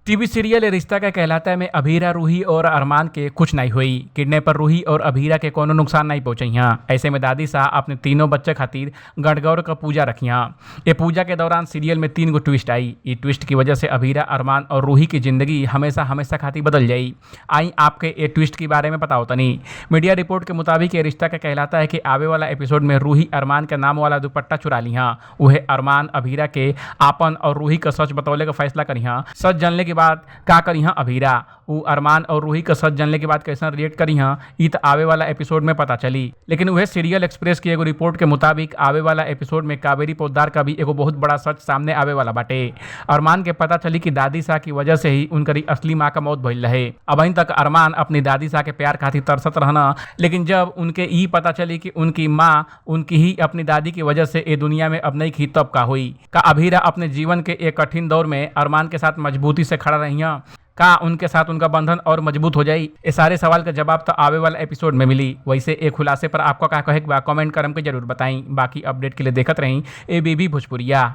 TV serial रिश्ता क्या कहलाता है में अभीरा, रूही और अरमान के कुछ नहीं हुई। किडनैपर रूही और अभीरा के कोनो नुकसान नहीं पहुंचे यहाँ। ऐसे में दादी साहब अपने तीनों बच्चे खातिर गणगौर का पूजा रखियाँ। ये पूजा के दौरान सीरियल में 3 गो ट्विस्ट आई। ये ट्विस्ट की वजह से अभीरा, अरमान और रूही की जिंदगी हमेशा हमेशा खातिर बदल जाई। आई आपके ये ट्विस्ट के बारे में पता होता नहीं। मीडिया रिपोर्ट के मुताबिक ये रिश्ता क्या कहलाता है कि आवे वाला एपिसोड में रूही अरमान के नाम वाला दुपट्टा चुरा लिया। वह अरमान अभीरा के आपन और रूही का सच बतौले का फैसला करिहा। सच जानने के बाद का करिहा अभीरा, उ अरमान और रूही का सच जानने के बाद कैसा रिएक्ट करिहा ई त आवे वाला एपिसोड में पता चली। लेकिन वह सीरियल एक्सप्रेस की एगो रिपोर्ट के मुताबिक आवे वाला एपिसोड में कावेरी पोद्दार का भी एगो बहुत बड़ा सच सामने आवे वाला बाटे। अरमान के पता चली कि दादी शाह की वजह से ही उनकरी असली माँ का मौत भइल रहे। अब तक अरमान अपनी दादी शाह के प्यार खातिर तरसत रहना, लेकिन जब उनके ई पता चली कि उनकी माँ उनकी ही अपनी दादी की वजह से ए दुनिया में अब नहीं थी, तब का हुई। का अभीरा अपने जीवन के एक कठिन दौर में अरमान के साथ मजबूती से खड़ा रही, का उनके साथ उनका बंधन और मजबूत हो जाए? ये सारे सवाल का जवाब तो आवे वाला एपिसोड में मिली। वैसे एक खुलासे पर आपका क्या कहे कमेंट करम के जरूर बताएं। बाकी अपडेट के लिए देखत रहीं एबीपी भोजपुरिया।